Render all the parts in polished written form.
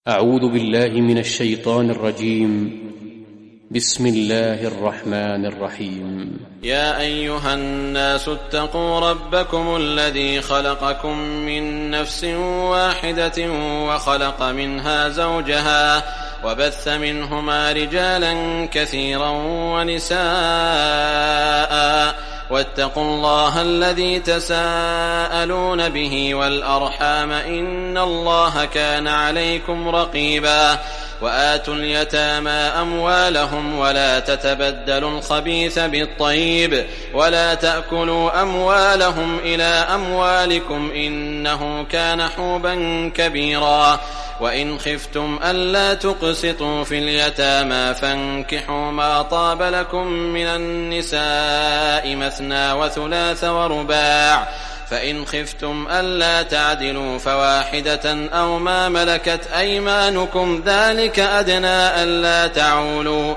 أعوذ بالله من الشيطان الرجيم. بسم الله الرحمن الرحيم. يا أيها الناس اتقوا ربكم الذي خلقكم من نفس واحدة وخلق منها زوجها وبث منهما رجالا كثيرا ونساء واتقوا الله الذي تساءلون به والأرحام إن الله كان عليكم رقيبا وآتوا اليتامى أموالهم ولا تتبدلوا الخبيث بالطيب ولا تأكلوا أموالهم إلى أموالكم إنه كان حوبا كبيرا وإن خفتم ألا تقسطوا في اليتامى فانكحوا ما طاب لكم من النساء مثنى وثلاث ورباع فإن خفتم ألا تعدلوا فواحدة أو ما ملكت أيمانكم ذلك أدنى ألا تعولوا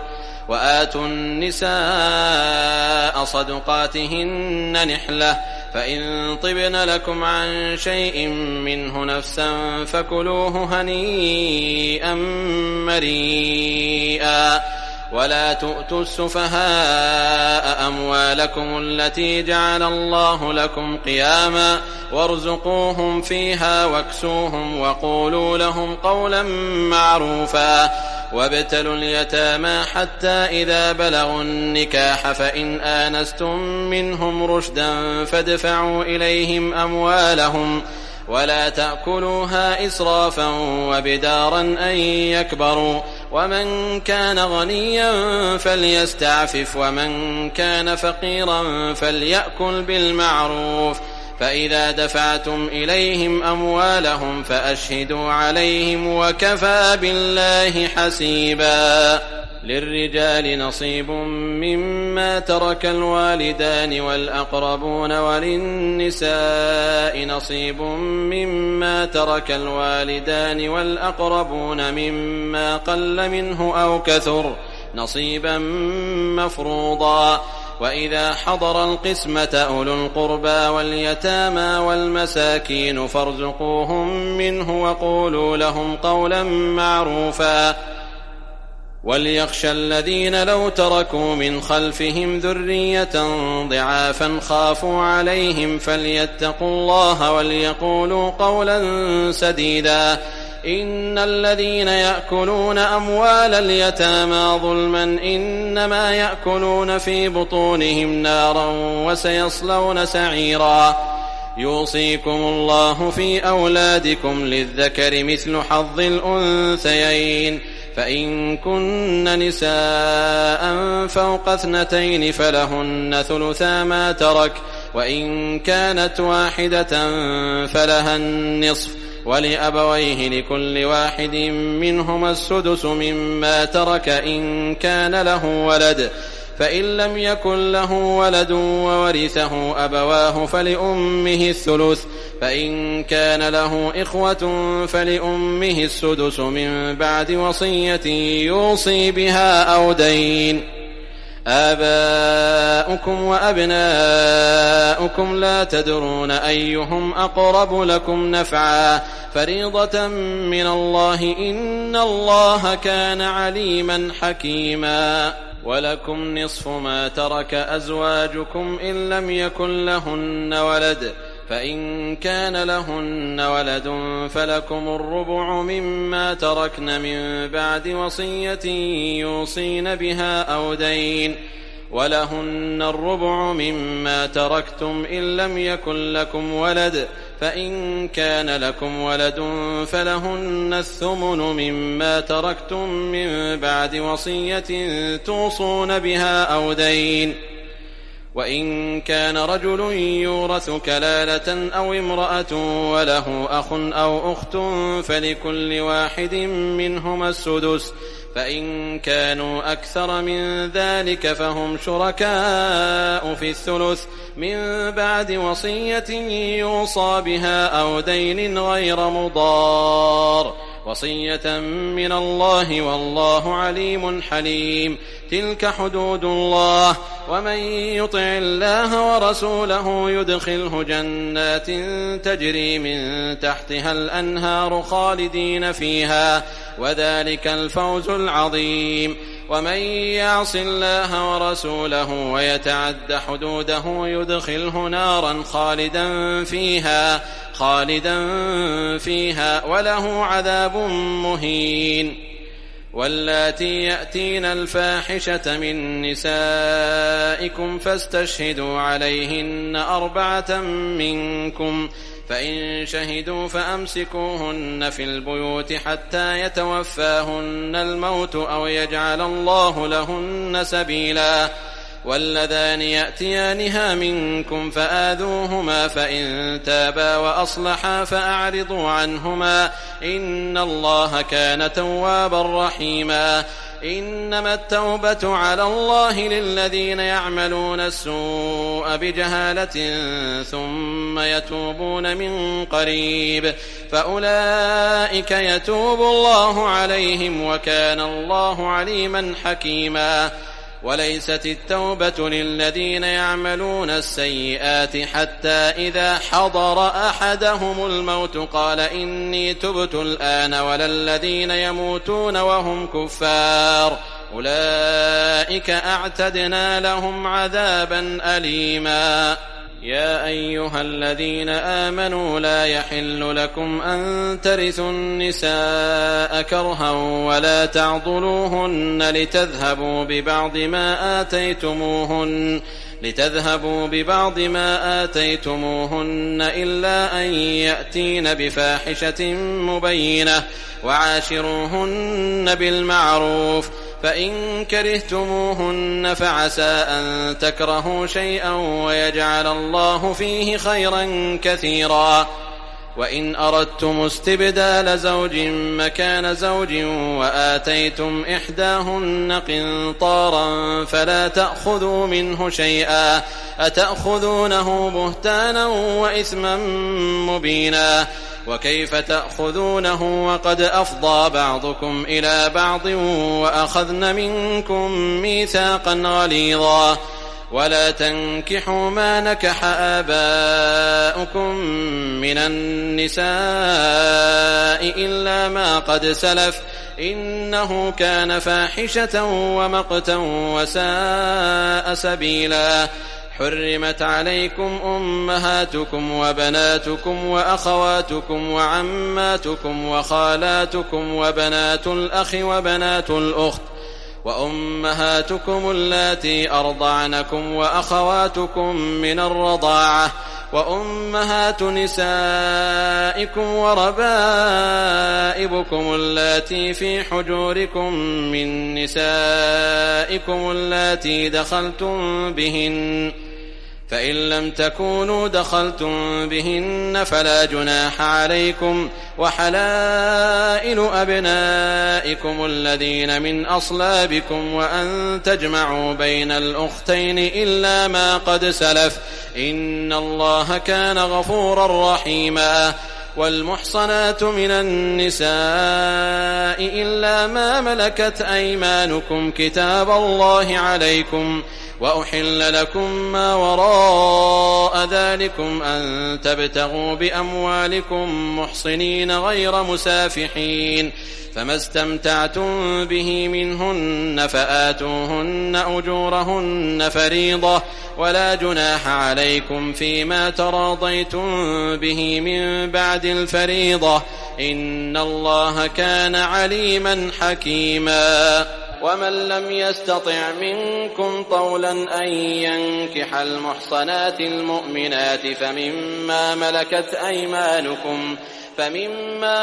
وآتوا النساء صدقاتهن نحلة فإن طبن لكم عن شيء منه نفسا فكلوه هنيئا مريئا ولا تؤتوا السفهاء أموالكم التي جعل الله لكم قياما وارزقوهم فيها واكسوهم وقولوا لهم قولا معروفا وابتلوا اليتامى حتى إذا بلغوا النكاح فإن آنستم منهم رشدا فادفعوا إليهم أموالهم ولا تأكلوها إسرافا وبدارا أن يكبروا ومن كان غنيا فليستعفف ومن كان فقيرا فليأكل بالمعروف فإذا دفعتم إليهم أموالهم فأشهدوا عليهم وكفى بالله حسيبا للرجال نصيب مما ترك الوالدان والأقربون وللنساء نصيب مما ترك الوالدان والأقربون مما قل منه أو كثر نصيبا مفروضا وإذا حضر القسمة أولو القربى واليتامى والمساكين فارزقوهم منه وقولوا لهم قولا معروفا وليخشى الذين لو تركوا من خلفهم ذرية ضعافا خافوا عليهم فليتقوا الله وليقولوا قولا سديدا إن الذين يأكلون أموال اليتامى ظلما إنما يأكلون في بطونهم نارا وسيصلون سعيرا يوصيكم الله في أولادكم للذكر مثل حظ الأنثيين فإن كن نساء فوق 2 فلهن ثلثا ما ترك وإن كانت واحدة فلها النصف ولأبويه لكل واحد منهما السدس مما ترك إن كان له ولد فإن لم يكن له ولد وورثه أبواه فلأمه الثلث فإن كان له إخوة فلأمه السدس من بعد وصية يوصي بها أو دين آباؤكم وأبناؤكم لا تدرون أيهم أقرب لكم نفعا فريضة من الله إن الله كان عليما حكيما ولكم نصف ما ترك أزواجكم إن لم يكن لهن ولد فإن كان لهن ولد فلكم الربع مما تركن من بعد وصية يوصين بها أو دين ولهن الربع مما تركتم إن لم يكن لكم ولد فإن كان لكم ولد فلهن الثمن مما تركتم من بعد وصية توصون بها أو دين وإن كان رجل يورث كلالة أو امرأة وله أخ أو أخت فلكل واحد منهما السدس فإن كانوا أكثر من ذلك فهم شركاء في الثلث من بعد وصية يوصى بها أو دين غير مضار وصية من الله والله عليم حليم تلك حدود الله ومن يطع الله ورسوله يدخله جنات تجري من تحتها الأنهار خالدين فيها وذلك الفوز العظيم. ومن يعص الله ورسوله ويتعد حدوده يدخله نارا خالدا فيها وله عذاب مهين. واللاتي يأتين الفاحشة من نسائكم فاستشهدوا عليهن 4 منكم، فإن شهدوا فأمسكوهن في البيوت حتى يتوفاهن الموت أو يجعل الله لهن سبيلا. واللذان يأتيانها منكم فآذوهما، فإن تابا وأصلحا فأعرضوا عنهما، إن الله كان توابا رحيما. إنما التوبة على الله للذين يعملون السوء بجهالة ثم يتوبون من قريب فأولئك يتوب الله عليهم وكان الله عليما حكيما. وليست التوبة للذين يعملون السيئات حتى إذا حضر أحدهم الموت قال إني تبت الآن، ولا الذين يموتون وهم كفار أولئك أعتدنا لهم عذابا أليما. يا أيها الذين آمنوا لا يحل لكم أن ترثوا النساء كرها ولا تعضلوهن لتذهبوا ببعض ما آتيتموهن إلا أن يأتين بفاحشة مبينة، وعاشروهن بالمعروف، فإن كرهتموهن فعسى أن تكرهوا شيئا ويجعل الله فيه خيرا كثيرا. وإن أردتم استبدال زوج مكان زوج وآتيتم إحداهن قنطارا فلا تأخذوا منه شيئا، أتأخذونه بهتانا وإثما مبينا. وكيف تأخذونه وقد أفضى بعضكم إلى بعض وأخذن منكم ميثاقا غليظا. ولا تنكحوا ما نكح آباؤكم من النساء إلا ما قد سلف إنه كان فاحشة ومقتا وساء سبيلا. حرمت عليكم أمهاتكم وبناتكم وأخواتكم وعماتكم وخالاتكم وبنات الأخ وبنات الأخت وأمهاتكم اللاتي أرضعنكم وأخواتكم من الرضاعة وأمهات نسائكم وربائبكم اللاتي في حجوركم من نسائكم اللاتي دخلتم بهن، فإن لم تكونوا دخلتم بهن فلا جناح عليكم، وحلائل أبنائكم الذين من أصلابكم، وأن تجمعوا بين الأختين إلا ما قد سلف إن الله كان غفورا رحيما. والمحصنات من النساء إلا ما ملكت أيمانكم كتاب الله عليكم، وأحل لكم ما وراء ذلكم أن تبتغوا بأموالكم محصنين غير مسافحين، فما استمتعتم به منهن فآتوهن أجورهن فريضة، ولا جناح عليكم فيما تراضيتم به من بعد الفريضة إن الله كان عليما حكيما. ومن لم يستطع منكم طولا أن ينكح المحصنات المؤمنات فمما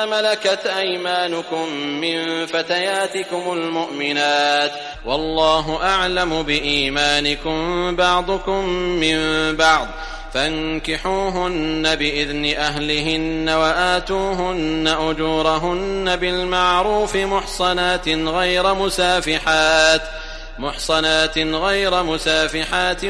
ملكت أيمانكم من فتياتكم المؤمنات، والله أعلم بإيمانكم بعضكم من بعض، فانكحوهن بإذن أهلهن وآتوهن أجورهن بالمعروف محصنات غير مسافحات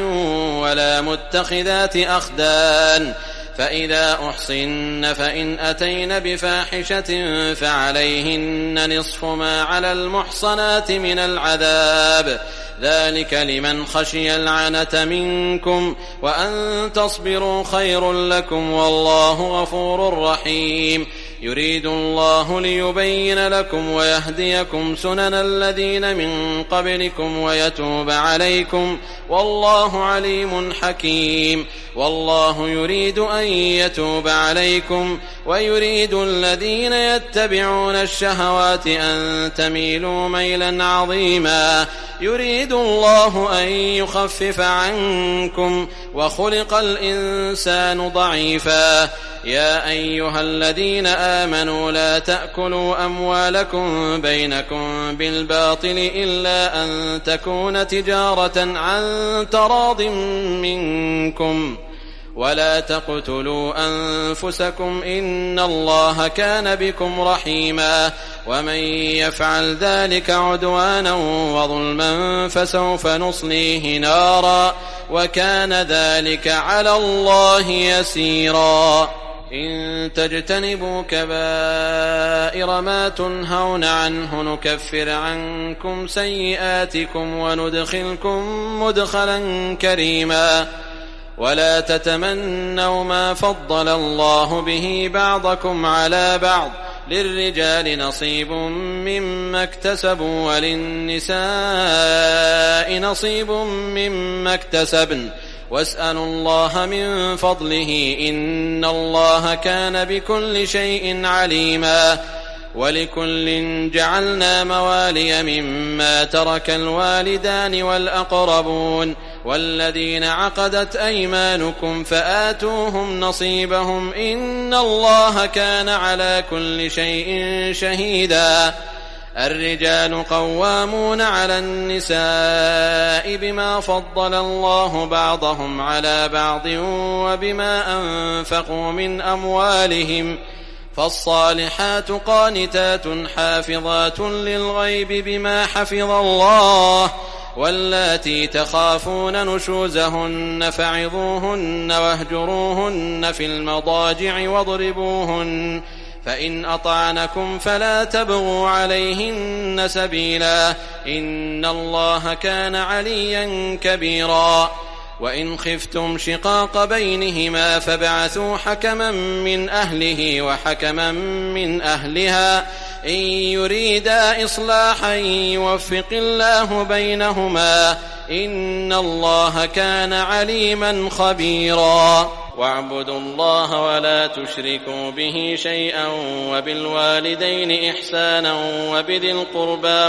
ولا متخذات أخدان، فإذا أحصن فإن أتين بفاحشة فعليهن نصف ما على المحصنات من العذاب، ذلك لمن خشي العنة منكم، وأن تصبروا خير لكم والله غفور رحيم. يريد الله ليبين لكم ويهديكم سنن الذين من قبلكم ويتوب عليكم والله عليم حكيم والله يريد أن يتوب عليكم ويريد الذين يتبعون الشهوات أن تميلوا ميلا عظيما يريد الله أن يخفف عنكم وخلق الإنسان ضعيفا يا أيها الذين آمنوا لا تأكلوا أموالكم بينكم بالباطل إلا أن تكون تجارة عن تراض منكم ولا تقتلوا أنفسكم إن الله كان بكم رحيما ومن يفعل ذلك عدوانا وظلما فسوف نصليه نارا وكان ذلك على الله يسيرا إن تجتنبوا كبائر ما تنهون عنه نكفر عنكم سيئاتكم وندخلكم مدخلا كريما ولا تتمنوا ما فضل الله به بعضكم على بعض للرجال نصيب مما اكتسبوا وللنساء نصيب مما اكتسبن واسألوا الله من فضله إن الله كان بكل شيء عليما ولكل جعلنا موالي مما ترك الوالدان والأقربون والذين عقدت أيمانكم فآتوهم نصيبهم إن الله كان على كل شيء شهيدا الرجال قوامون على النساء بما فضل الله بعضهم على بعض وبما أنفقوا من أموالهم فالصالحات قانتات حافظات للغيب بما حفظ الله واللاتي تخافون نشوزهن فعظوهن واهجروهن في المضاجع واضربوهن فإن أطعنكم فلا تبغوا عليهن سبيلا إن الله كان عليا كبيرا وإن خفتم شقاق بينهما فابعثوا حكما من أهله وحكما من أهلها إن يريدا إصلاحا يوفق الله بينهما إن الله كان عليما خبيرا واعبدوا الله ولا تشركوا به شيئا وبالوالدين إحسانا وبذي القربى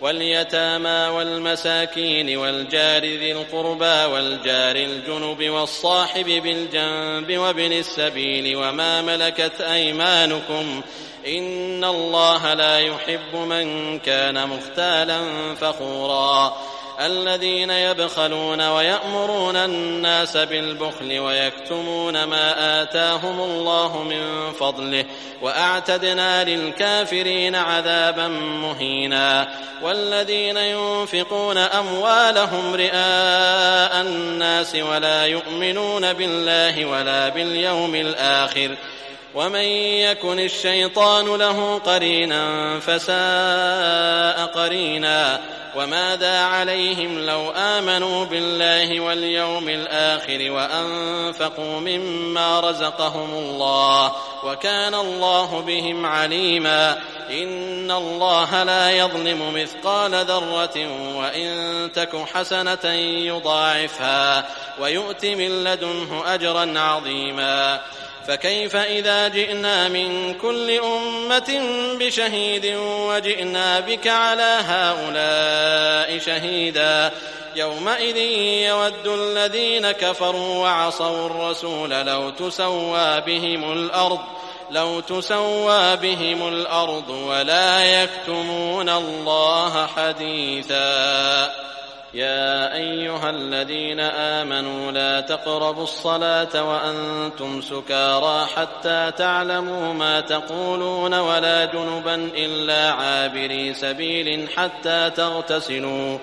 واليتامى والمساكين والجار ذي القربى والجار الجنب والصاحب بالجنب وابن السبيل وما ملكت أيمانكم إن الله لا يحب من كان مختالا فخورا الذين يبخلون ويأمرون الناس بالبخل ويكتمون ما آتاهم الله من فضله وأعتدنا للكافرين عذابا مهينا والذين ينفقون أموالهم رئاء الناس ولا يؤمنون بالله ولا باليوم الآخر ومن يكن الشيطان له قرينا فساء قرينا وماذا عليهم لو آمنوا بالله واليوم الآخر وأنفقوا مما رزقهم الله وكان الله بهم عليما إن الله لا يظلم مثقال ذرة وإن تك حسنة يضاعفها ويؤت من لدنه أجرا عظيما فكيف إذا جئنا من كل أمة بشهيد وجئنا بك على هؤلاء شهيدا يومئذ يود الذين كفروا وعصوا الرسول لو تسوى بهم الأرض ولا يكتمون الله حديثا يا أيها الذين آمنوا لا تقربوا الصلاة وأنتم سكارى حتى تعلموا ما تقولون ولا جنبا إلا عابري سبيل حتى تغتسلوا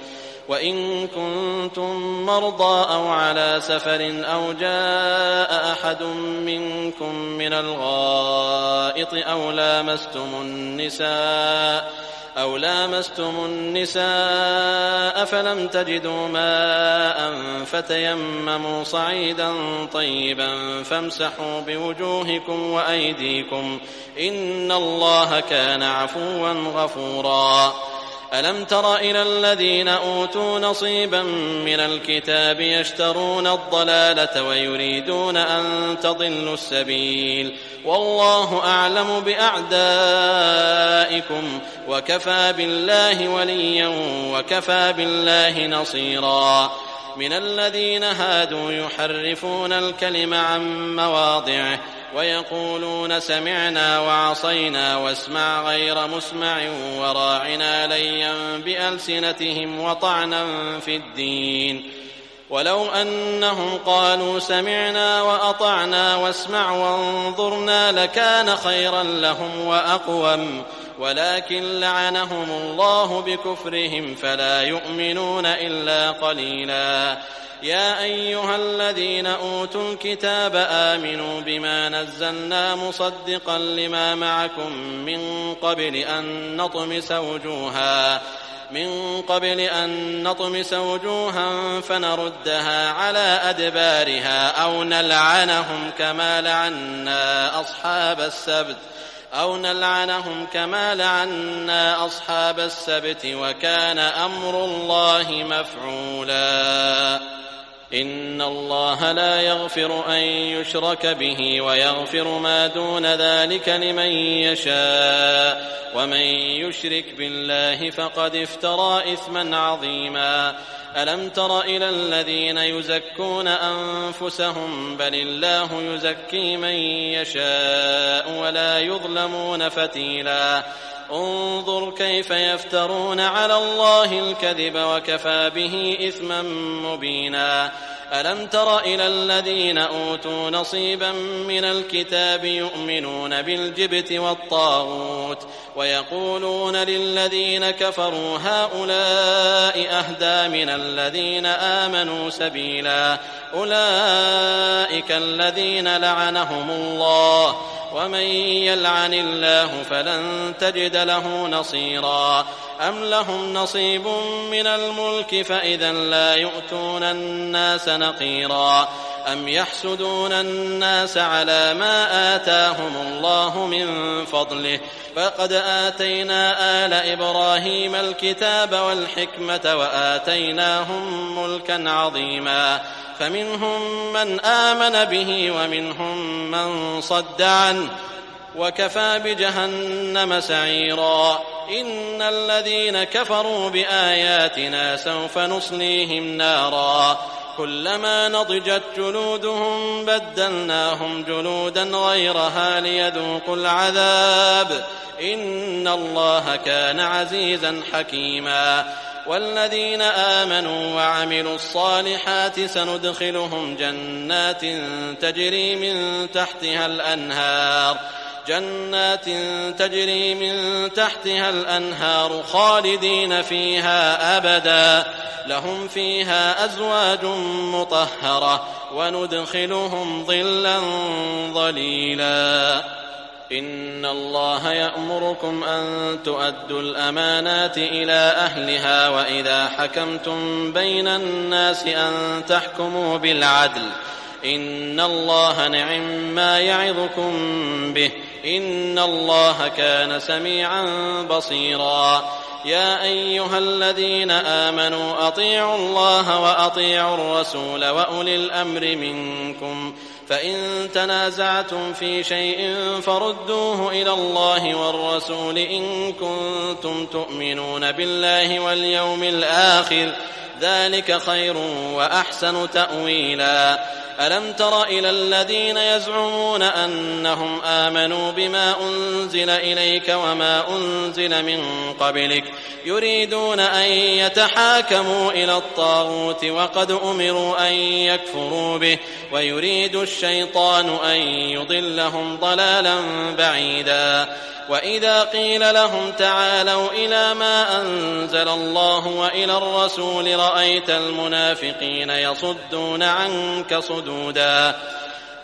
وإن كنتم مرضى أو على سفر أو جاء أحد منكم من الغائط أو لامستم النساء فلم تجدوا ماء فتيمموا صعيدا طيبا فامسحوا بوجوهكم وأيديكم إن الله كان عفوا غفورا. ألم تر إلى الذين أوتوا نصيبا من الكتاب يشترون الضلالة ويريدون أن تضلوا السبيل والله أعلم بأعدائكم وكفى بالله وليا وكفى بالله نصيرا. من الذين هادوا يحرفون الكلم عن مواضعه ويقولون سمعنا وعصينا واسمع غير مسمع وراعنا ليا بألسنتهم وطعنا في الدين ولو أنهم قالوا سمعنا وأطعنا واسمع وانظرنا لكان خيرا لهم وأقوم ولكن لعنهم الله بكفرهم فلا يؤمنون إلا قليلا. يا أيها الذين أوتوا الكتاب آمنوا بما نزلنا مصدقا لما معكم من قبل أن نطمس وجوها فنردها على أدبارها أو نلعنهم كما لعنا أصحاب السبت وكان أمر الله مفعولا. إن الله لا يغفر أن يشرك به ويغفر ما دون ذلك لمن يشاء ومن يشرك بالله فقد افترى إثما عظيما. ألم تر إلى الذين يزكون أنفسهم بل الله يزكي من يشاء ولا يظلمون فتيلا. انظر كيف يفترون على الله الكذب وكفى به إثما مبينا. ألم تر إلى الذين أوتوا نصيبا من الكتاب يؤمنون بالجبت والطاغوت ويقولون للذين كفروا هؤلاء أهدى من الذين آمنوا سبيلا. أولئك الذين لعنهم الله ومن يلعن الله فلن تجد له نصيرا. أم لهم نصيب من الملك فإذا لا يؤتون الناس نقيرا. أم يحسدون الناس على ما آتاهم الله من فضله فقد آتينا آل إبراهيم الكتاب والحكمة وآتيناهم ملكا عظيما. فمنهم من آمن به ومنهم من صد عنه وكفى بجهنم سعيرا. إن الذين كفروا بآياتنا سوف نصليهم نارا كلما نضجت جلودهم بدلناهم جلودا غيرها ليذوقوا العذاب إن الله كان عزيزا حكيما. والذين آمنوا وعملوا الصالحات سندخلهم جنات تجري من تحتها الأنهار خالدين فيها أبدا لهم فيها أزواج مطهرة وندخلهم ظلا ظليلا. إن الله يأمركم أن تؤدوا الأمانات إلى أهلها وإذا حكمتم بين الناس أن تحكموا بالعدل إن الله نعم ما يعظكم به إن الله كان سميعا بصيرا. يا أيها الذين آمنوا أطيعوا الله وأطيعوا الرسول وأولي الأمر منكم فإن تنازعتم في شيء فردوه إلى الله والرسول إن كنتم تؤمنون بالله واليوم الآخر ذلك خير وأحسن تأويلا. ألم تر إلى الذين يزعمون أنهم آمنوا بما أنزل إليك وما أنزل من قبلك يريدون أن يتحاكموا إلى الطاغوت وقد أمروا أن يكفروا به ويريد الشيطان أن يضلهم ضلالا بعيدا. وإذا قيل لهم تعالوا إلى ما أنزل الله وإلى الرسول رأيت المنافقين يصدون عنك صدودا.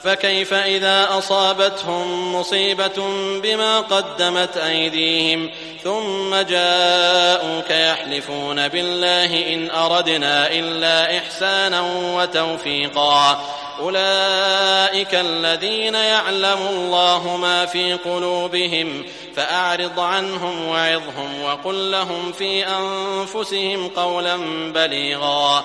فكيف إذا أصابتهم مصيبة بما قدمت أيديهم ثم جاءوك يحلفون بالله إن أردنا إلا إحسانا وتوفيقا أولئك الذين يعلم الله ما في قلوبهم فأعرض عنهم وعظهم وقل لهم في أنفسهم قولا بليغا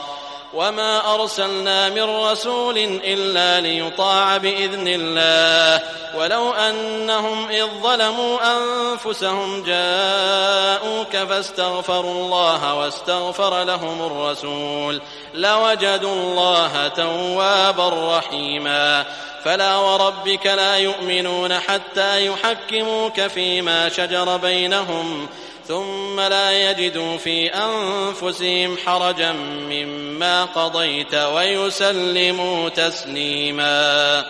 وما أرسلنا من رسول إلا ليطاع بإذن الله ولو أنهم إذ ظلموا أنفسهم جاءوك فاستغفروا الله واستغفر لهم الرسول لوجدوا الله توابا رحيما فلا وربك لا يؤمنون حتى يحكموك فيما شجر بينهم ثم لا يجدوا في أنفسهم حرجا مما قضيت ويسلموا تسليما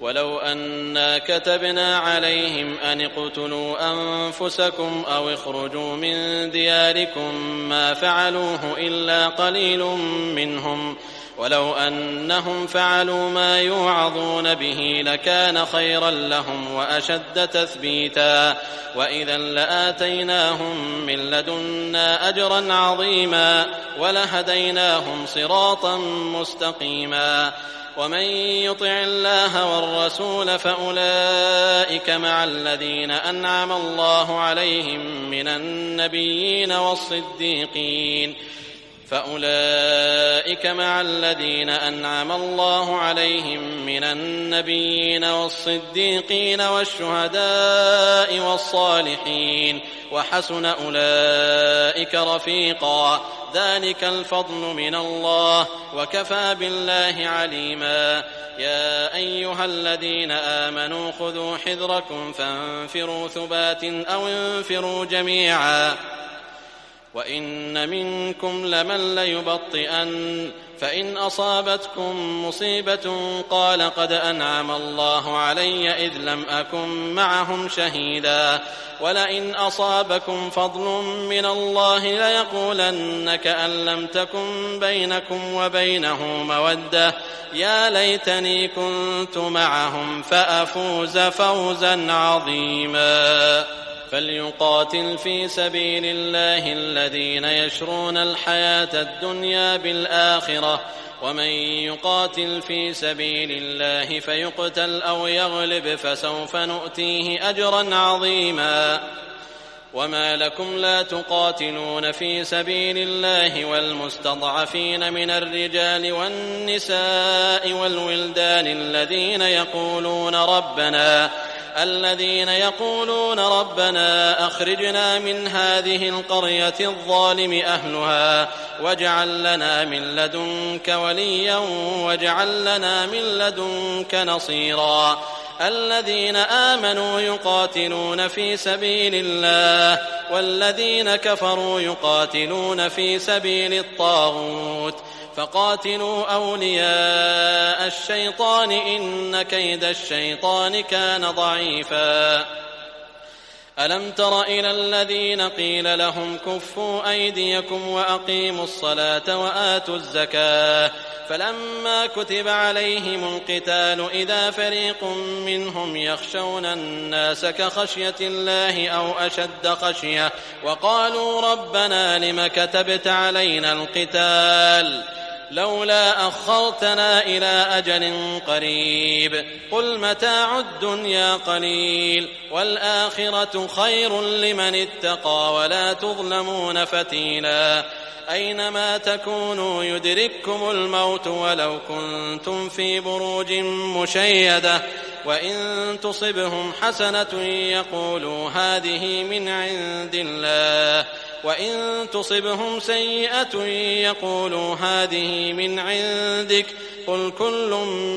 ولو أنا كتبنا عليهم أن اقتلوا أنفسكم أو اخرجوا من دياركم ما فعلوه إلا قليل منهم ولو أنهم فعلوا ما يوعظون به لكان خيرا لهم وأشد تثبيتا وإذا لآتيناهم من لدنا أجرا عظيما ولهديناهم صراطا مستقيما ومن يطع الله والرسول فأولئك مع الذين أنعم الله عليهم من النبيين والصديقين والشهداء والصالحين وحسن أولئك رفيقا ذلك الفضل من الله وكفى بالله عليما يا أيها الذين آمنوا خذوا حذركم فانفروا ثبات أو انفروا جميعا وإن منكم لمن ليبطئن فإن أصابتكم مصيبة قال قد أنعم الله علي إذ لم أكن معهم شهيدا ولئن أصابكم فضل من الله ليقولن كأن لم تكن بينكم وبينه مودة يا ليتني كنت معهم فأفوز فوزا عظيما فليقاتل في سبيل الله الذين يشرون الحياة الدنيا بالآخرة ومن يقاتل في سبيل الله فيقتل أو يغلب فسوف نؤتيه أجرا عظيما وما لكم لا تقاتلون في سبيل الله والمستضعفين من الرجال والنساء والولدان الذين يقولون ربنا أخرجنا من هذه القرية الظالم أهلها واجعل لنا من لدنك وليا واجعل لنا من لدنك نصيرا الذين آمنوا يقاتلون في سبيل الله والذين كفروا يقاتلون في سبيل الطاغوت فقاتلوا أولياء الشيطان إن كيد الشيطان كان ضعيفا ألم تر إلى الذين قيل لهم كفوا أيديكم وأقيموا الصلاة وآتوا الزكاة فلما كتب عليهم القتال إذا فريق منهم يخشون الناس كخشية الله أو أشد خشية وقالوا ربنا لم كتبت علينا القتال لولا أخرتنا إلى أجل قريب قل متاع الدنيا قليل والآخرة خير لمن اتقى ولا تظلمون فتيلا أينما تكونوا يدرككم الموت ولو كنتم في بروج مشيدة وإن تصبهم حسنة يقولوا هذه من عند الله وإن تصبهم سيئة يقولوا هذه من عندك قل كل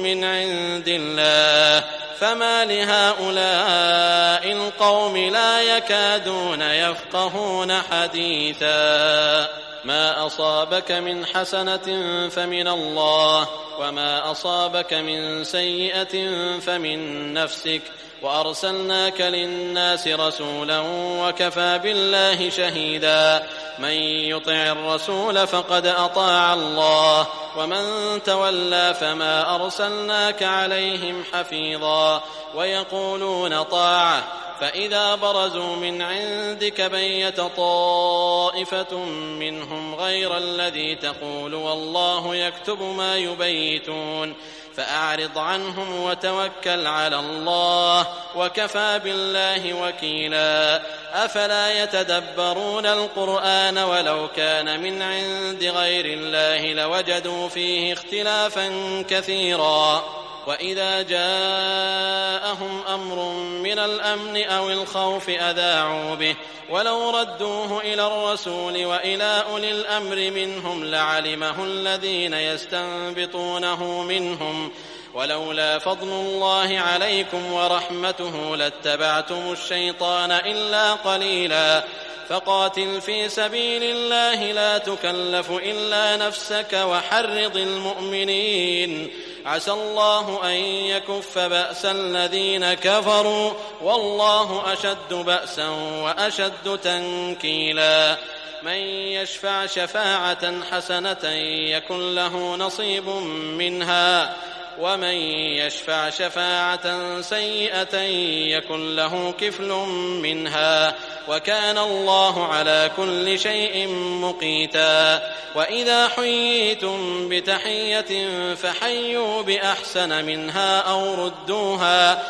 من عند الله فما لهؤلاء القوم لا يكادون يفقهون حديثا ما أصابك من حسنة فمن الله وما أصابك من سيئة فمن نفسك وأرسلناك للناس رسولا وكفى بالله شهيدا من يطع الرسول فقد أطاع الله ومن تولى فما أرسلناك عليهم حفيظا ويقولون طاعة فإذا برزوا من عندك بيت طائفة منهم غير الذي تقول والله يكتب ما يبيتون فأعرض عنهم وتوكل على الله وكفى بالله وكيلا. أفلا يتدبرون القرآن ولو كان من عند غير الله لوجدوا فيه اختلافا كثيرا. وإذا جاءهم أمر من الأمن أو الخوف أذاعوا به ولو ردوه إلى الرسول وإلى أولي الأمر منهم لعلمه الذين يستنبطونه منهم ولولا فضل الله عليكم ورحمته لاتبعتم الشيطان إلا قليلا. فقاتل في سبيل الله لا تكلف إلا نفسك وحرض المؤمنين عسى الله أن يكف بأس الذين كفروا والله أشد بأسا وأشد تنكيلا. من يشفع شفاعة حسنة يكن له نصيب منها ومن يشفع شفاعة سيئة يكن له كفل منها وكان الله على كل شيء مقيتا. وإذا حييتم بتحية فحيوا بأحسن منها أو ردوها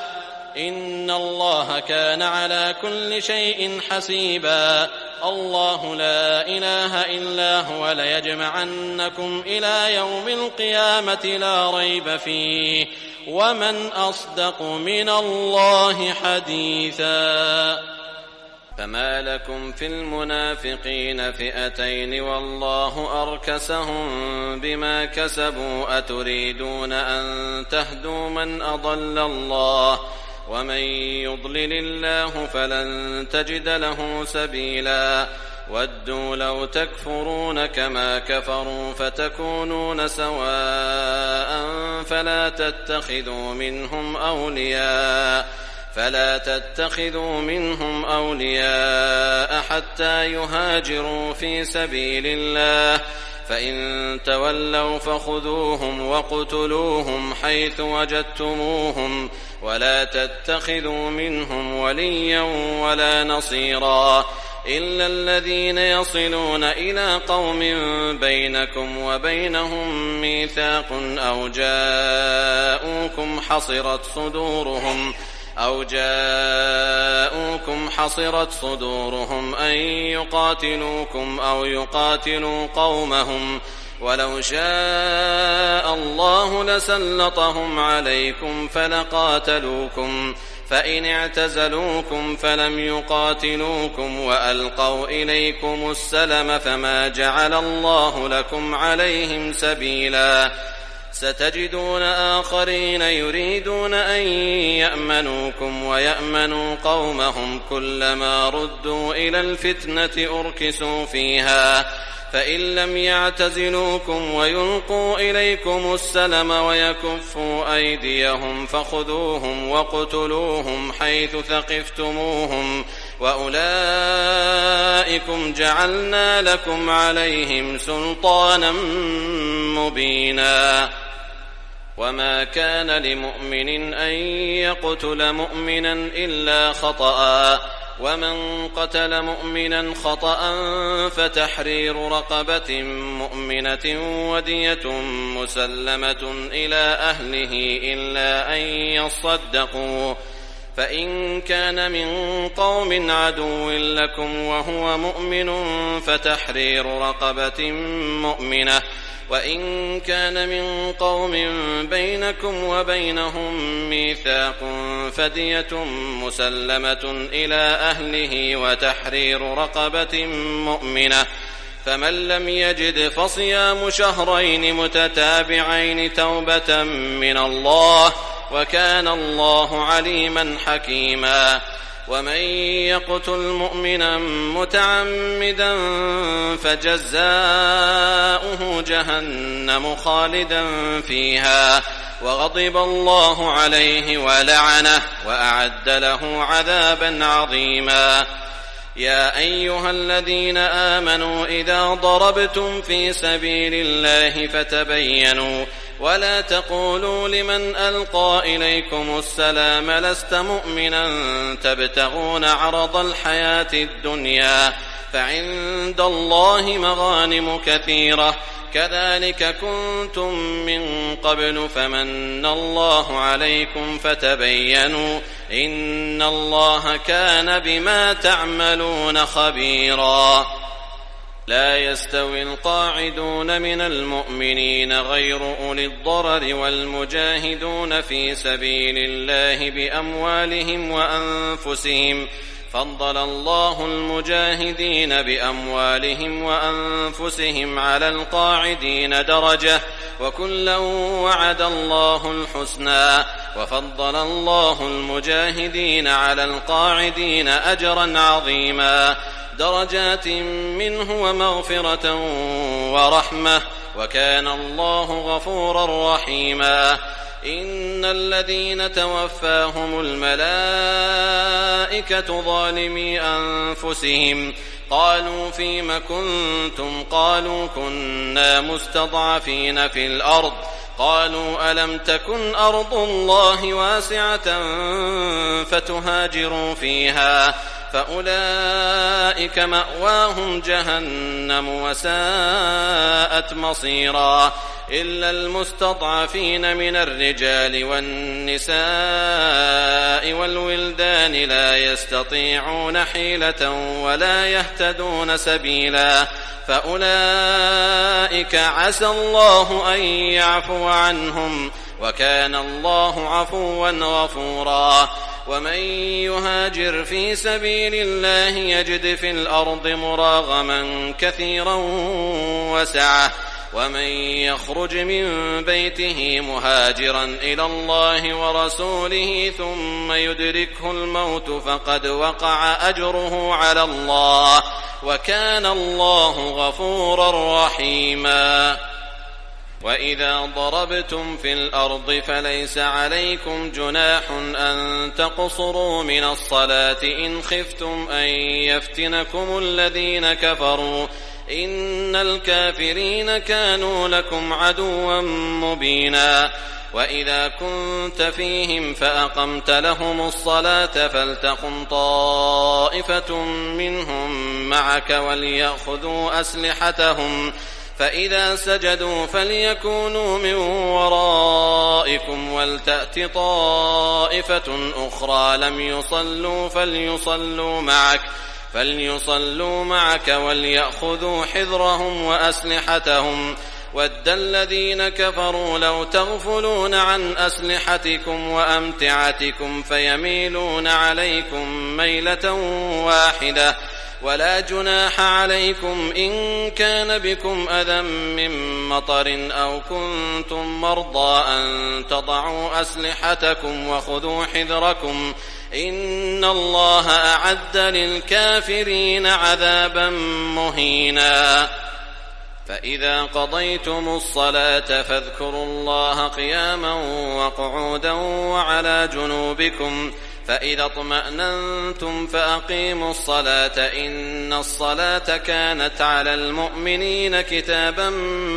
إن الله كان على كل شيء حسيبا. الله لا إله إلا هو ليجمعنكم إلى يوم القيامة لا ريب فيه ومن أصدق من الله حديثا. فما لكم في المنافقين فئتين والله أركسهم بما كسبوا أتريدون أن تهدوا من أضل الله ومن يضلل الله فلن تجد له سبيلا. ودوا لو تكفرون كما كفروا فتكونون سواء فلا تتخذوا منهم أولياء حتى يهاجروا في سبيل الله فإن تولوا فخذوهم وقتلوهم حيث وجدتموهم ولا تتخذوا منهم وليا ولا نصيرا إلا الذين يصلون إلى قوم بينكم وبينهم ميثاق أو جاءوكم حصرت صدورهم أن يقاتلوكم أو يقاتلوا قومهم ولو شاء الله لسلطهم عليكم فلقاتلوكم فإن اعتزلوكم فلم يقاتلوكم وألقوا إليكم السلم فما جعل الله لكم عليهم سبيلا. ستجدون آخرين يريدون أن يأمنوكم ويأمنوا قومهم كلما ردوا إلى الفتنة أركسوا فيها فإن لم يعتزلوكم ويلقوا إليكم السلم ويكفوا أيديهم فخذوهم وقتلوهم حيث ثقفتموهم وأولئكم جعلنا لكم عليهم سلطانا مبينا. وما كان لمؤمن أن يقتل مؤمنا إلا خطأ ومن قتل مؤمنا خطأ فتحرير رقبة مؤمنة ودية مسلمة إلى أهله إلا أن يصدقوا فإن كان من قوم عدو لكم وهو مؤمن فتحرير رقبة مؤمنة وإن كان من قوم بينكم وبينهم ميثاق فدية مسلمة إلى أهله وتحرير رقبة مؤمنة فمن لم يجد فصيام شهرين متتابعين توبة من الله وكان الله عليما حكيما. ومن يقتل مؤمنا متعمدا فجزاؤه جهنم خالدا فيها وغضب الله عليه ولعنه وأعد له عذابا عظيما. يا أيها الذين آمنوا إذا ضربتم في سبيل الله فتبينوا ولا تقولوا لمن ألقى إليكم السلام لست مؤمنا تبتغون عرض الحياة الدنيا فعند الله مغانم كثيرة كذلك كنتم من قبل فمن الله عليكم فتبينوا إن الله كان بما تعملون خبيرا لا يستوي القاعدون من المؤمنين غير أولي الضرر والمجاهدون في سبيل الله بأموالهم وأنفسهم فضل الله المجاهدين بأموالهم وأنفسهم على القاعدين درجة وكلا وعد الله الحسنى وفضل الله المجاهدين على القاعدين أجرا عظيما درجات منه ومغفرة ورحمة وكان الله غفورا رحيما إن الذين توفاهم الملائكة ظالمي أنفسهم قالوا فيم كنتم قالوا كنا مستضعفين في الأرض قالوا ألم تكن أرض الله واسعة فتهاجروا فيها فأولئك مأواهم جهنم وساءت مصيرا إلا المستضعفين من الرجال والنساء والولدان لا يستطيعون حيلة ولا يهتدون سبيلا فأولئك عسى الله أن يعفو عنهم وكان الله عفوا غفورا ومن يهاجر في سبيل الله يجد في الأرض مراغما كثيرا وسعة ومن يخرج من بيته مهاجرا إلى الله ورسوله ثم يدركه الموت فقد وقع أجره على الله وكان الله غفورا رحيما وإذا ضربتم في الأرض فليس عليكم جناح أن تقصروا من الصلاة إن خفتم أن يفتنكم الذين كفروا إن الكافرين كانوا لكم عدوا مبينا وإذا كنت فيهم فأقمت لهم الصلاة فلتقم طائفة منهم معك وليأخذوا أسلحتهم فإذا سجدوا فليكونوا من ورائكم ولتأت طائفة أخرى لم يصلوا فليصلوا معك وليأخذوا حذرهم وأسلحتهم ود الذين كفروا لو تغفلون عن أسلحتكم وأمتعتكم فيميلون عليكم ميلة واحدة ولا جناح عليكم إن كان بكم أذى من مطر أو كنتم مرضى أن تضعوا أسلحتكم وخذوا حذركم إن الله أعد للكافرين عذابا مهينا فإذا قضيتم الصلاة فاذكروا الله قياما وقعودا وعلى جنوبكم فإذا اطمأننتم فأقيموا الصلاة إن الصلاة كانت على المؤمنين كتابا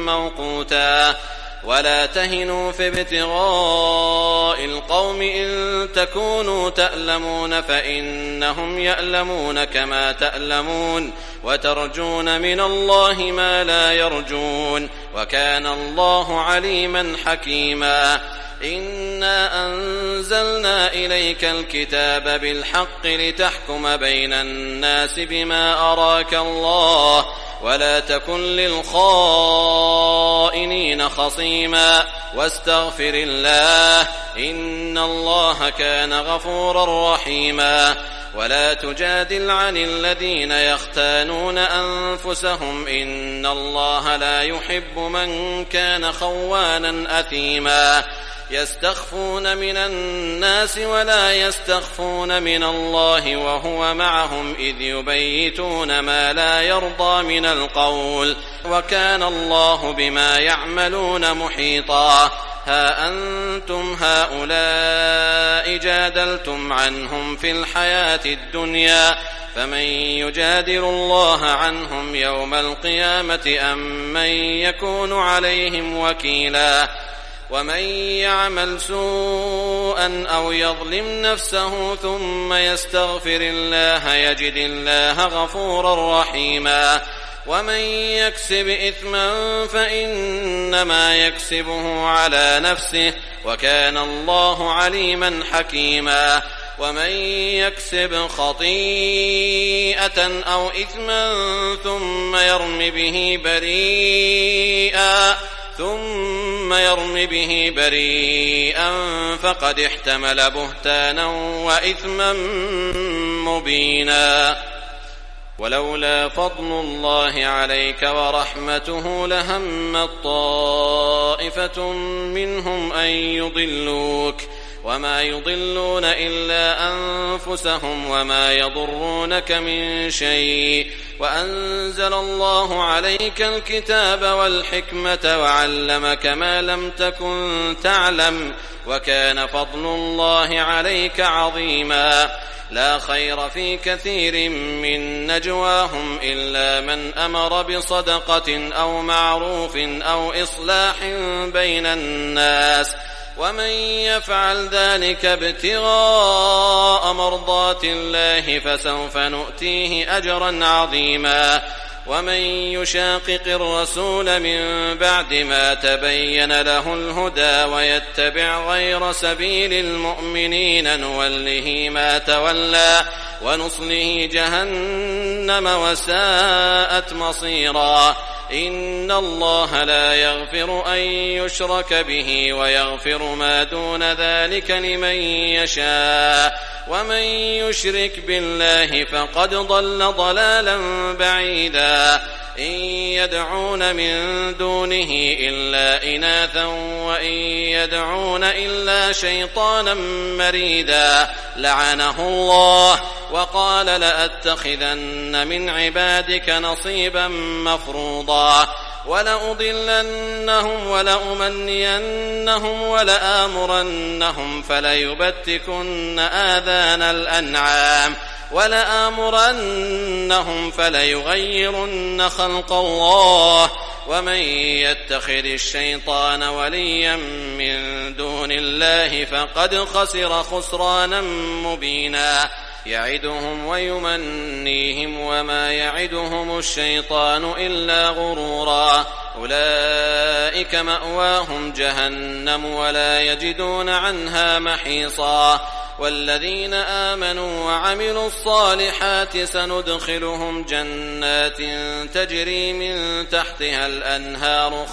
موقوتا ولا تهنوا في ابتغاء القوم إن تكونوا تألمون فإنهم يألمون كما تألمون وترجون من الله ما لا يرجون وكان الله عليما حكيما إنا أنزلنا إليك الكتاب بالحق لتحكم بين الناس بما أراك الله ولا تكن للخائنين خصيما واستغفر الله إن الله كان غفورا رحيما ولا تجادل عن الذين يختانون أنفسهم إن الله لا يحب من كان خوانا أثيما يستخفون من الناس ولا يستخفون من الله وهو معهم إذ يبيتون ما لا يرضى من القول وكان الله بما يعملون محيطا ها أنتم هؤلاء جادلتم عنهم في الحياة الدنيا فمن يجادل الله عنهم يوم القيامة أم من يكون عليهم وكيلا ومن يعمل سوءا أو يظلم نفسه ثم يستغفر الله يجد الله غفورا رحيما ومن يكسب إثما فإنما يكسبه على نفسه وكان الله عليما حكيما ومن يكسب خطيئة أو إثما ثم يرم به بريئا فقد احتمل بهتانا وإثما مبينا ولولا فضل الله عليك ورحمته لهمت طائفة منهم أن يضلوك وما يضلون إلا أنفسهم وما يضرونك من شيء وأنزل الله عليك الكتاب والحكمة وعلمك ما لم تكن تعلم وكان فضل الله عليك عظيما لا خير في كثير من نجواهم إلا من أمر بصدقة أو معروف أو إصلاح بين الناس ومن يفعل ذلك ابتغاء مرضات الله فسوف نؤتيه أجرا عظيما ومن يشاقق الرسول من بعد ما تبين له الهدى ويتبع غير سبيل المؤمنين نوله ما تولى ونصله جهنم وساءت مصيرا إن الله لا يغفر أن يشرك به ويغفر ما دون ذلك لمن يشاء ومن يشرك بالله فقد ضل ضلالا بعيدا إن يدعون من دونه إلا إناثا وإن يدعون إلا شيطانا مريدا لعنه الله وقال لأتخذن من عبادك نصيبا مفروضا ولأضلنهم ولأمنينهم ولآمرنهم فليبتكن آذان الأنعام ولآمرنهم فليغيرن خلق الله ومن يتخذ الشيطان وليا من دون الله فقد خسر خسرانا مبينا يعدهم ويمنيهم وما يعدهم الشيطان إلا غرورا أولئك مأواهم جهنم ولا يجدون عنها محيصا والذين آمنوا وعملوا الصالحات سندخلهم جنات تجري من تحتها الأنهار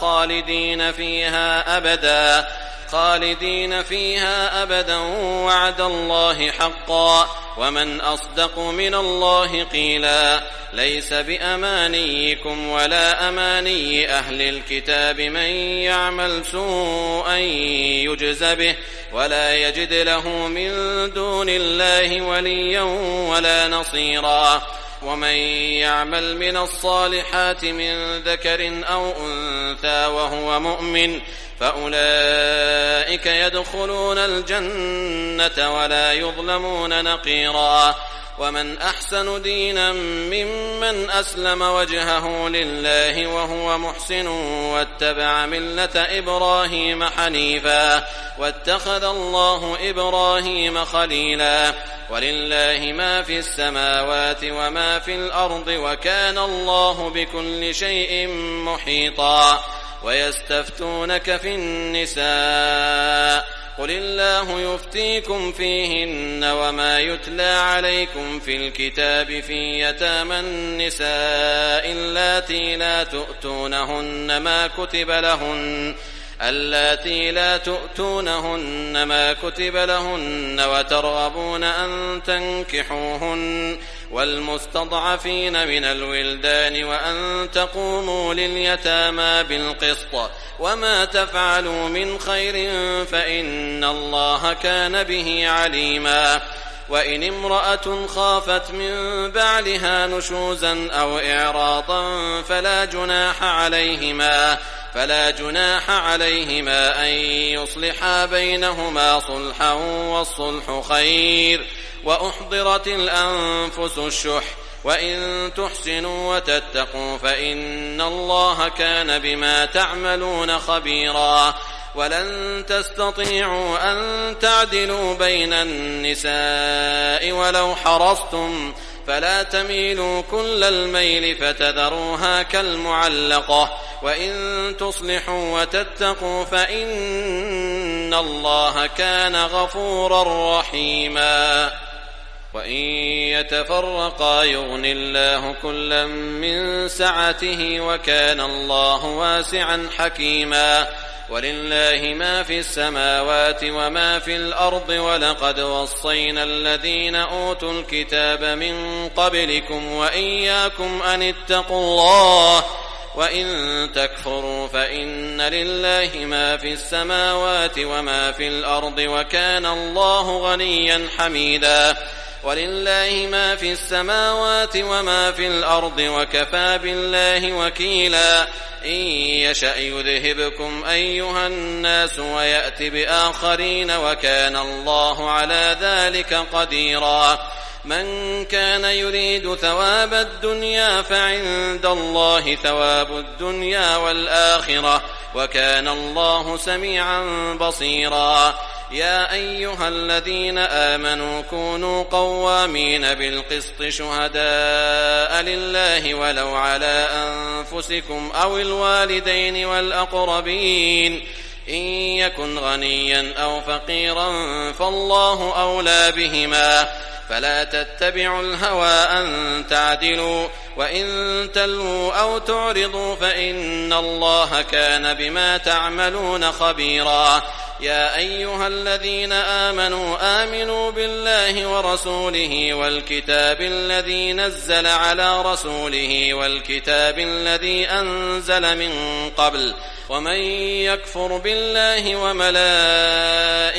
خالدين فيها أبدا وعد الله حقا ومن أصدق من الله قيلا ليس بأمانيكم ولا أماني أهل الكتاب من يعمل سوءا يجز به ولا يجد له من دون الله وليا ولا نصيرا ومن يعمل من الصالحات من ذكر أو أنثى وهو مؤمن فأولئك يدخلون الجنة ولا يظلمون نقيرا ومن أحسن دينا ممن أسلم وجهه لله وهو محسن واتبع ملة إبراهيم حنيفا واتخذ الله إبراهيم خليلا ولله ما في السماوات وما في الأرض وكان الله بكل شيء محيطا ويستفتونك في النساء قل الله يفتيكم فيهن وما يتلى عليكم في الكتاب في يتامى النساء اللاتي لا تؤتونهن ما كتب لهن وترغبون أن تنكحوهن والمستضعفين من الولدان وأن تقوموا لليتامى بالقسط وما تفعلوا من خير فإن الله كان به عليما وإن امرأة خافت من بعلها نشوزا أو إعراضا فلا جناح عليهما فلا جناح عليهما أن يصلحا بينهما صلحا والصلح خير. وأحضرت الأنفس الشح وإن تحسنوا وتتقوا فإن الله كان بما تعملون خبيرا. ولن تستطيعوا أن تعدلوا بين النساء ولو حرصتم فلا تميلوا كل الميل فتذروها كالمعلقة وإن تصلحوا وتتقوا فإن الله كان غفورا رحيما. وإن يتفرقا يغن الله كلا من سعته وكان الله واسعا حكيما. ولله ما في السماوات وما في الأرض ولقد وصينا الذين أوتوا الكتاب من قبلكم وإياكم أن اتقوا الله وإن تكفروا فإن لله ما في السماوات وما في الأرض وكان الله غنيا حميدا. ولله ما في السماوات وما في الأرض وكفى بالله وكيلا. إن يشأ يذهبكم أيها الناس ويأت بآخرين وكان الله على ذلك قديرا. من كان يريد ثواب الدنيا فعند الله ثواب الدنيا والآخرة وكان الله سميعا بصيرا. يا أيها الذين آمنوا كونوا قوامين بالقسط شهداء لله ولو على أنفسكم أو الوالدين والأقربين إن يكن غنيا أو فقيرا فالله أولى بهما فلا تتبعوا الهوى أن تعدلوا وإن تلووا أو تعرضوا فإن الله كان بما تعملون خبيرا. يا أيها الذين آمنوا بالله ورسوله والكتاب الذي نزل على رسوله والكتاب الذي أنزل من قبل ومن يكفر بالله وملائكته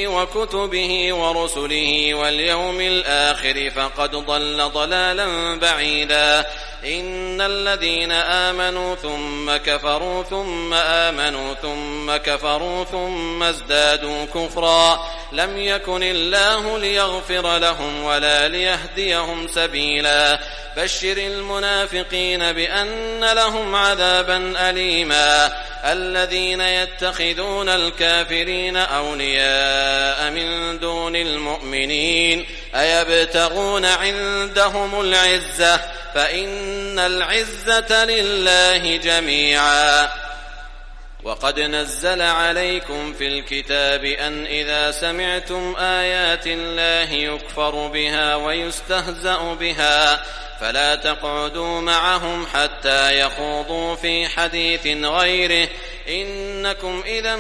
وكتبه ورسله واليوم الآخر فقد ضل ضلالا بعيدا. إن الذين آمنوا ثم كفروا ثم آمنوا ثم كفروا ثم ازدادوا كفرا لم يكن الله ليغفر لهم ولا ليهديهم سبيلا. بشر المنافقين بأن لهم عذابا أليما. الذين يتخذون الكافرين أولياء من دون المؤمنين أيبتغون عندهم العزة فإن العزة لله جميعا. وقد نزل عليكم في الكتاب أن إذا سمعتم آيات الله يكفر بها ويستهزأ بها فلا تقعدوا معهم حتى يخوضوا في حديث غيره إنكم إذا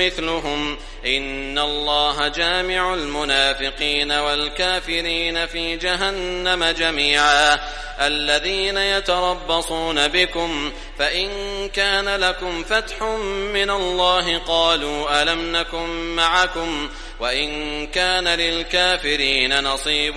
مثلهم إن الله جامع المنافقين والكافرين في جهنم جميعا. الذين يتربصون بكم فإن كان لكم فتح من الله قالوا ألم نكن معكم وإن كان للكافرين نصيب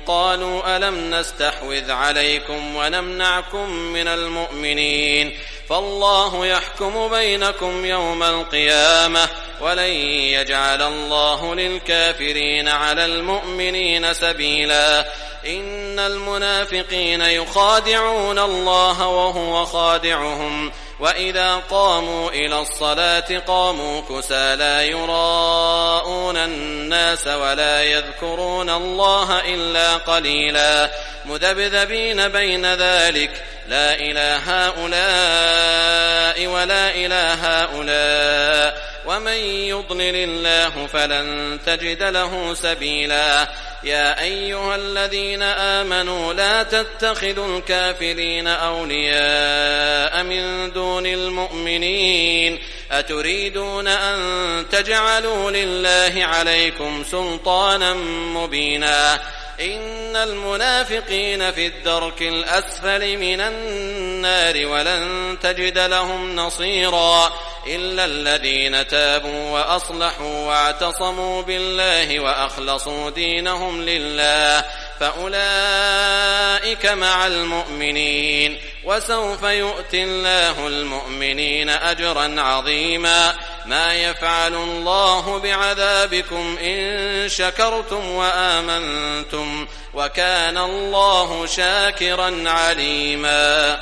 قالوا ألم نستحوذ عليكم ونمنعكم من المؤمنين فالله يحكم بينكم يوم القيامة ولن يجعل الله للكافرين على المؤمنين سبيلا. إن المنافقين يخادعون الله وهو خادعهم وإذا قاموا إلى الصلاة قاموا كسى لا يراءون الناس ولا يذكرون الله إلا قليلا مذبذبين بين ذلك لا إله هؤلاء ولا إله هؤلاء ومن يضلل الله فلن تجد له سبيلا. يا أيها الذين آمنوا لا تتخذوا الكافرين أولياء من دون المؤمنين أتريدون أن تجعلوا لله عليكم سلطانا مبينا. إن المنافقين في الدرك الأسفل من النار ولن تجد لهم نصيرا إلا الذين تابوا وأصلحوا واعتصموا بالله وأخلصوا دينهم لله فأولئك مع المؤمنين وسوف يؤتي الله المؤمنين أجرا عظيما ما يفعل الله بعذابكم إن شكرتم وآمنتم وكان الله شاكرا عليما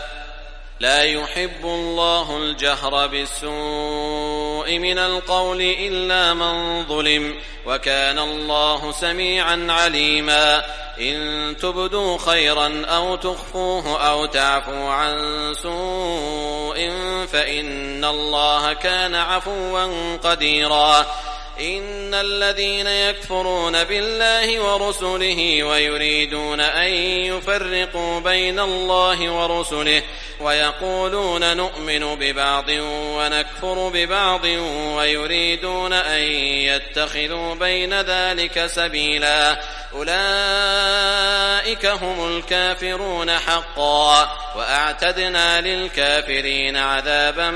لا يحب الله الجهر بالسوء من القول إلا من ظلم وكان الله سميعا عليما إن تبدوا خيرا أو تخفوه أو تعفوا عن سوء فإن الله كان عفوا قديرا إن الذين يكفرون بالله ورسله ويريدون أن يفرقوا بين الله ورسله ويقولون نؤمن ببعض ونكفر ببعض ويريدون أن يتخذوا بين ذلك سبيلا أولئك هم الكافرون حقا وأعتدنا للكافرين عذابا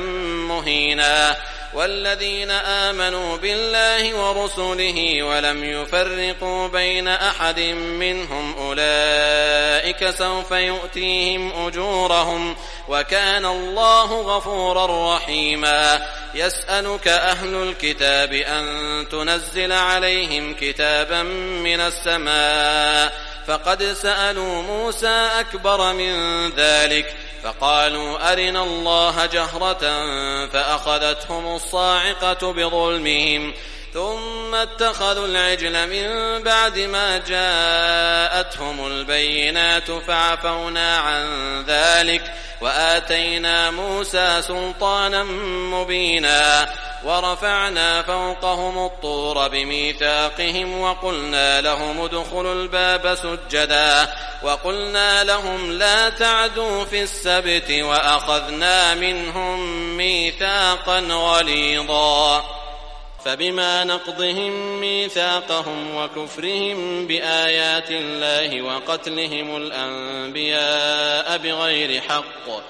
مهينا والذين آمنوا بالله ورسله ولم يفرقوا بين أحد منهم أولئك سوف يؤتيهم أجورهم وكان الله غفورا رحيما يسألك أهل الكتاب أن تنزل عليهم كتابا من السماء فقد سألوا موسى أكبر من ذلك فقالوا أرنا الله جهرة فأخذتهم الصاعقة بظلمهم ثم اتخذوا العجل من بعد ما جاءتهم البينات فعفونا عن ذلك وآتينا موسى سلطانا مبينا ورفعنا فوقهم الطور بميثاقهم وقلنا لهم ادخلوا الباب سجدا وقلنا لهم لا تعدوا في السبت وأخذنا منهم ميثاقا غليظا فبما نقضهم ميثاقهم وكفرهم بآيات الله وقتلهم الأنبياء بغير حق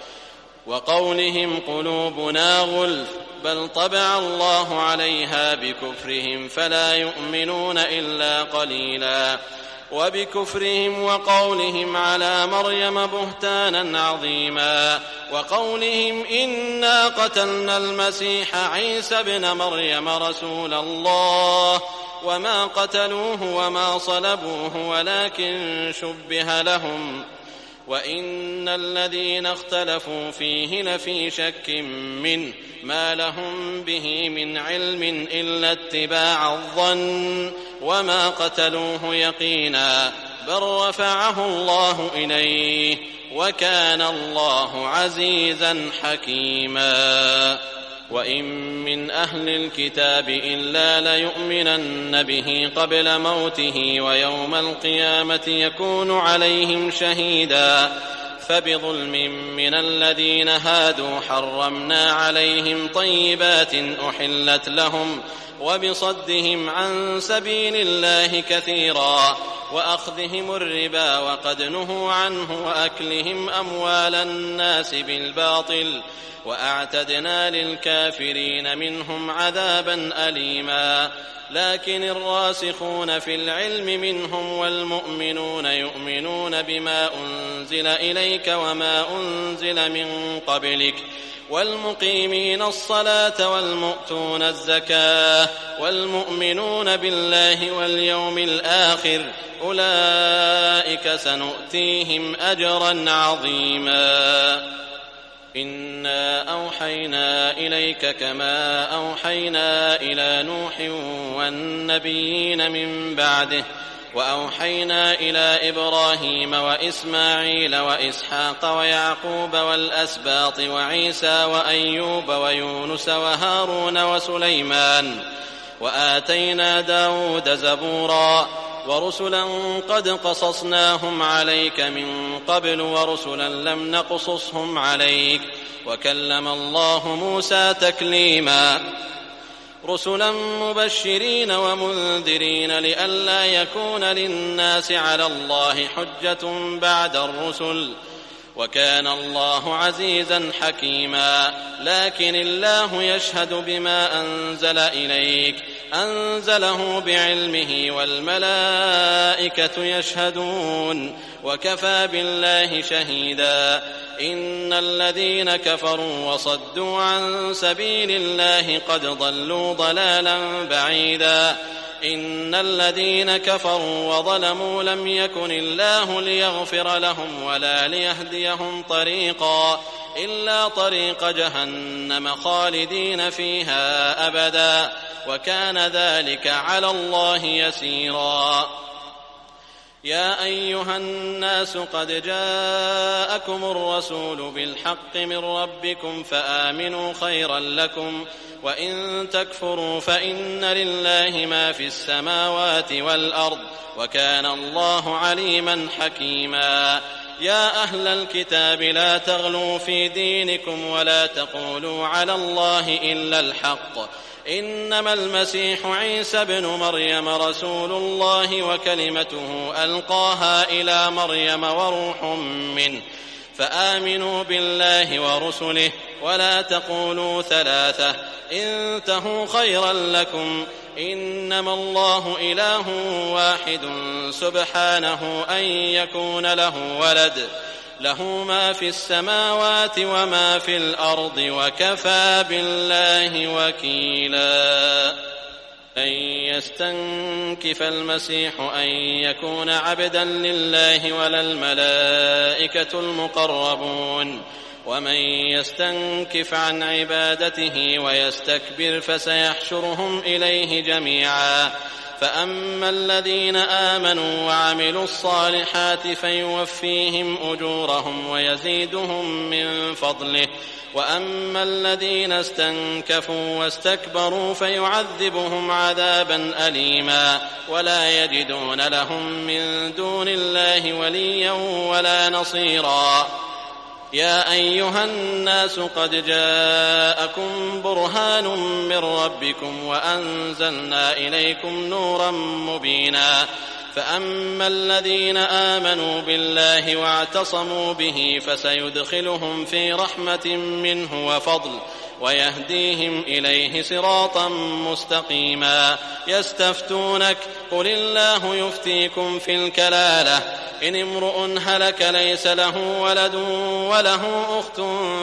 وقولهم قلوبنا غلف بل طبع الله عليها بكفرهم فلا يؤمنون إلا قليلا وبكفرهم وقولهم على مريم بهتانا عظيما وقولهم إنا قتلنا المسيح عيسى ابن مريم رسول الله وما قتلوه وما صلبوه ولكن شبه لهم وإن الذين اختلفوا فيه لفي شك منه ما لهم به من علم إلا اتباع الظن وما قتلوه يقينا بل رفعه الله إليه وكان الله عزيزا حكيما وإن من أهل الكتاب إلا ليؤمنن به قبل موته ويوم القيامة يكون عليهم شهيدا فبظلم من الذين هادوا حرمنا عليهم طيبات أحلت لهم وبصدهم عن سبيل الله كثيرا وأخذهم الربا وقد نهوا عنه وأكلهم أموال الناس بالباطل وأعتدنا للكافرين منهم عذابا أليما لكن الراسخون في العلم منهم والمؤمنون يؤمنون بما أنزل إليك وما أنزل من قبلك والمقيمين الصلاة والمؤتون الزكاة والمؤمنون بالله واليوم الآخر أولئك سنؤتيهم أجرا عظيما إنا أوحينا إليك كما أوحينا إلى نوح والنبيين من بعده وأوحينا إلى إبراهيم وإسماعيل وإسحاق ويعقوب والأسباط وعيسى وأيوب ويونس وهارون وسليمان وآتينا داود زبورا ورسلا قد قصصناهم عليك من قبل ورسلا لم نقصصهم عليك وكلم الله موسى تكليما رسلا مبشرين ومنذرين لئلا يكون للناس على الله حجة بعد الرسل وكان الله عزيزا حكيما لكن الله يشهد بما أنزل إليك أنزله بعلمه والملائكة يشهدون وكفى بالله شهيدا. إن الذين كفروا وصدوا عن سبيل الله قد ضلوا ضلالا بعيدا. إن الذين كفروا وظلموا لم يكن الله ليغفر لهم ولا ليهديهم طريقا إلا طريق جهنم خالدين فيها أبدا وكان ذلك على الله يسيرا. يا أيها الناس قد جاءكم الرسول بالحق من ربكم فآمنوا خيرا لكم وإن تكفروا فإن لله ما في السماوات والأرض وكان الله عليما حكيما. يا أهل الكتاب لا تغلوا في دينكم ولا تقولوا على الله إلا الحق إنما المسيح عيسى ابن مريم رسول الله وكلمته ألقاها إلى مريم وروح منه فآمنوا بالله ورسله ولا تقولوا ثلاثة انتهوا خيرا لكم إنما الله إله واحد سبحانه أن يكون له ولد له ما في السماوات وما في الأرض وكفى بالله وكيلا. أن يستنكف المسيح أن يكون عبدا لله ولا الملائكة المقربون ومن يستنكف عن عبادته ويستكبر فسيحشرهم إليه جميعا. فأما الذين آمنوا وعملوا الصالحات فيوفيهم أجورهم ويزيدهم من فضله وأما الذين استنكفوا واستكبروا فيعذبهم عذابا أليما ولا يجدون لهم من دون الله وليا ولا نصيرا. يا أيها الناس قد جاءكم برهان من ربكم وأنزلنا إليكم نورا مبينا. فأما الذين آمنوا بالله واعتصموا به فسيدخلهم في رحمة منه وفضل ويهديهم إليه صراطا مستقيما. يستفتونك قل الله يفتيكم في الكلالة إن امرؤ هلك ليس له ولد وله أخت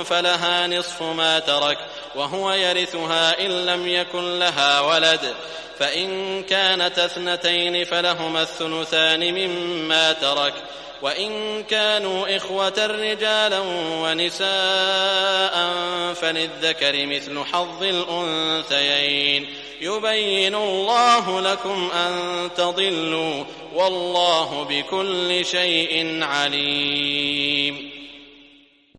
فلها نصف ما ترك وهو يرثها إن لم يكن لها ولد فإن كانت اثنتين فلهما الثلثان مما ترك وإن كانوا إخوة رجالا ونساء فللذكر مثل حظ الأنثيين يبين الله لكم أن تضلوا والله بكل شيء عليم.